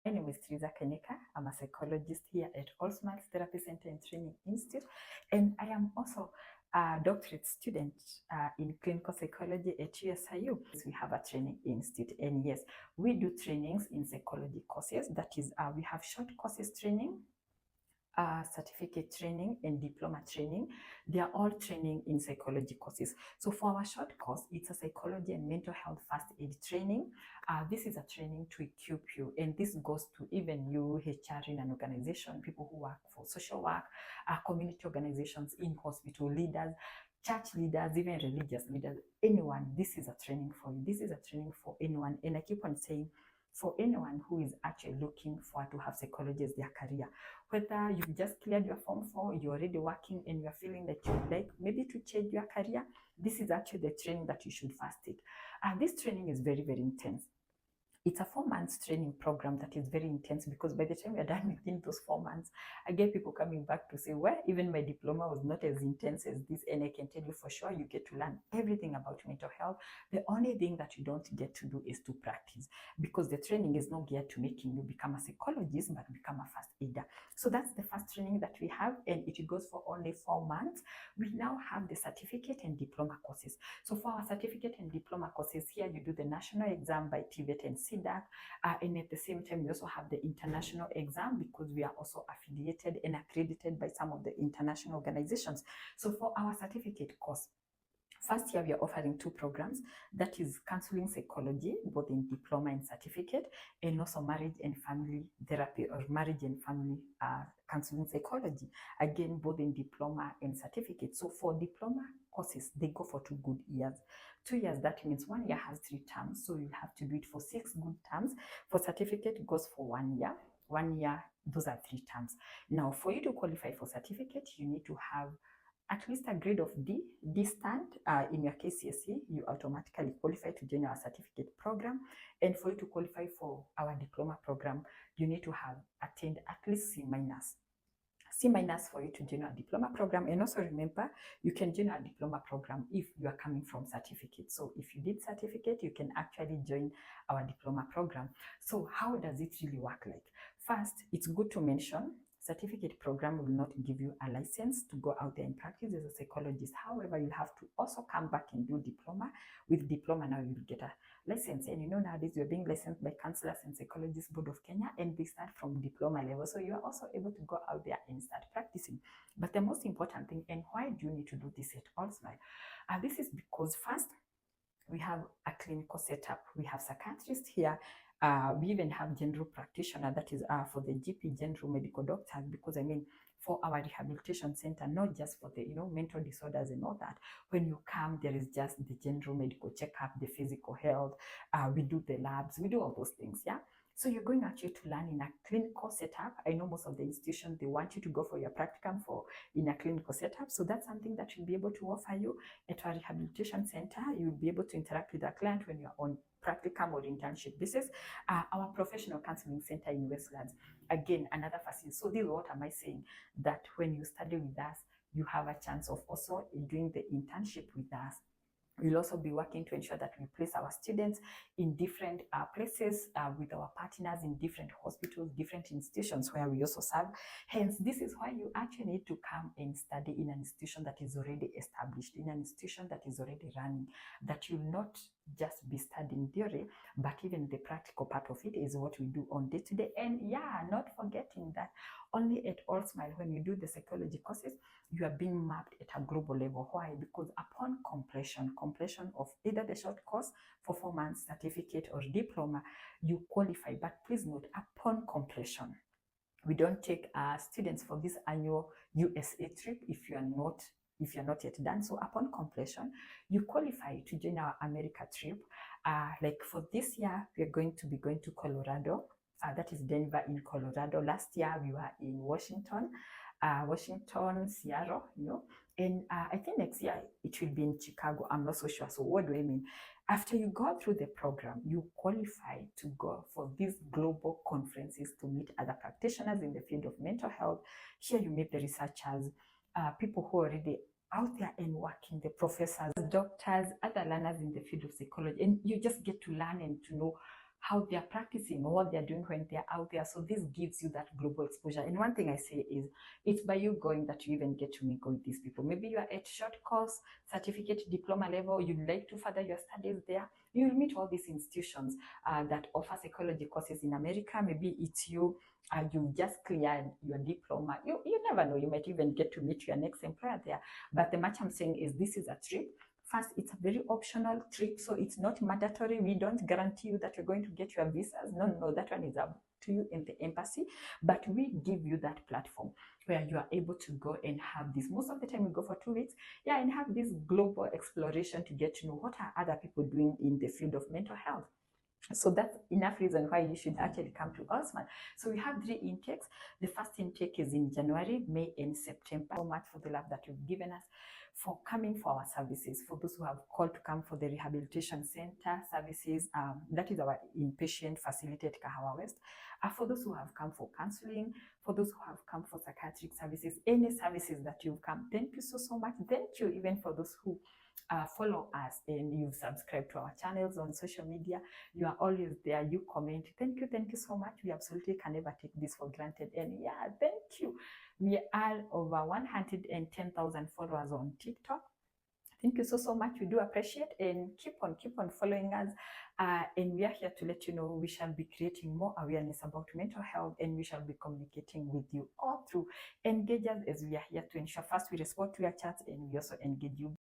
My name is Teresa Kenyeka. I'm a psychologist here at Allsmiles Therapy Center and Training Institute, and I am also a doctorate student in clinical psychology at USIU. We have a training institute, and yes, we do trainings in psychology courses. That is, we have short courses training, certificate training, and diploma training. They are all training in psychology courses. So for our short course, it's a psychology and mental health first aid training. This is a training to equip you, and this goes to even you, HR in an organization, people who work for social work, community organizations, in hospital leaders, church leaders, even religious leaders, anyone. This is a training for you. This is a training for anyone. And I keep on saying, for anyone who is actually looking for to have psychology as their career, whether you've just cleared your Form 4, you're already working, and you're feeling that you'd like maybe to change your career, this is actually the training that you should first take. This training is very, very intense. It's a 4 months training program that is very intense, because by the time we're done within those 4 months, I get people coming back to say, well, even my diploma was not as intense as this. And I can tell you for sure, you get to learn everything about mental health. The only thing that you don't get to do is to practice, because the training is not geared to making you become a psychologist, but become a first aider. So that's the first training that we have, and it goes for only 4 months. We now have the certificate and diploma courses. So for our certificate and diploma courses, here you do the national exam by TVET and CDAC, and at the same time you also have the international exam, because we are also affiliated and accredited by some of the international organizations. So for our certificate course, first year, we are offering 2 programs. That is counseling psychology, both in diploma and certificate, and also marriage and family therapy, or marriage and family counseling psychology, again, both in diploma and certificate. So for diploma courses, they go for 2 good years. 2 years, that means 1 year has 3 terms, so you have to do it for 6 good terms. For certificate, it goes for 1 year. 1 year, those are 3 terms. Now, for you to qualify for certificate, you need to have at least a grade of D stand in your KCSE. You automatically qualify to join our certificate program. And for you to qualify for our diploma program, you need to have attained at least C minus. C minus for you to join our diploma program. And also remember, you can join our diploma program if you are coming from certificate. So if you did certificate, you can actually join our diploma program. So how does it really work like? First, it's good to mention, certificate program will not give you a license to go out there and practice as a psychologist. However, you have to also come back and do diploma. With diploma, now you'll get a license. And you know, nowadays you're being licensed by Counselors and Psychologists Board of Kenya, and they start from diploma level. So you are also able to go out there and start practicing. But the most important thing, and why do you need to do this at Allsmiles? This is because first, we have a clinical setup. We have psychiatrists here. We even have general practitioner, that is for the GP, general medical doctors, because I mean, for our rehabilitation center, not just for the mental disorders and all that. When you come, there is just the general medical checkup, the physical health. We do the labs, we do all those things, yeah. So you're going actually to learn in a clinical setup. I know most of the institutions, they want you to go for your practicum in a clinical setup. So that's something that we'll be able to offer you at our rehabilitation center. You'll be able to interact with a client when you're on practicum or internship basis. Our professional counseling center in Westlands, again, another facility. So this is what am I saying, that when you study with us, you have a chance of also doing the internship with us. We'll also be working to ensure that we place our students in different places with our partners in different hospitals, different institutions where we also serve. Hence, this is why you actually need to come and study in an institution that is already established, in an institution that is already running, that you'll not just be studying theory, but even the practical part of it is what we do on day to day. And yeah, not forgetting that only at Allsmiles, when you do the psychology courses, you are being mapped at a global level. Why? Because upon completion of either the short course for 4 months, certificate or diploma, you qualify. But please note, upon completion, we don't take students for this annual USA trip if you are not yet done. So upon completion, you qualify to join our America trip. Like for this year, we are going to Colorado. That is Denver in Colorado. Last year we were in Washington, Seattle, and I think next year it will be in Chicago. I'm not so sure. So what do I mean? After you go through the program, you qualify to go for these global conferences to meet other practitioners in the field of mental health. Here you meet the researchers, people who are already out there and working, the professors, doctors, other learners in the field of psychology, and you just get to learn and to know how they're practicing or what they're doing when they're out there. So this gives you that global exposure. And one thing I say is, it's by you going that you even get to mingle with these people. Maybe you are at short course, certificate, diploma level, you'd like to further your studies there. You'll meet all these institutions that offer psychology courses in America. Maybe it's you, you just cleared your diploma. You never know, you might even get to meet your next employer there. But the much I'm saying is, this is a trip. First, it's a very optional trip, so it's not mandatory. We don't guarantee you that you're going to get your visas. No, that one is up to you in the embassy. But we give you that platform where you are able to go and have this. Most of the time we go for 2 weeks, and have this global exploration to get to know what are other people doing in the field of mental health. So that's enough reason why you should actually come to Allsmiles. So we have 3 intakes. The first intake is in January, May, and September. So much for the love that you've given us, for coming for our services, for those who have called to come for the Rehabilitation Center services. That is our inpatient facility at Kahawa West. For those who have come for counseling, for those who have come for psychiatric services, any services that you've come, thank you so much. Thank you even for those who follow us and you've subscribed to our channels on social media. You are always there, you comment. Thank you so much. We absolutely can never take this for granted. And thank you. We are over 110,000 followers on TikTok. Thank you so much. We do appreciate, and keep on following us. And we are here to let you know we shall be creating more awareness about mental health, and we shall be communicating with you all through. Engage us, as we are here to ensure first we respond to your chats and we also engage you.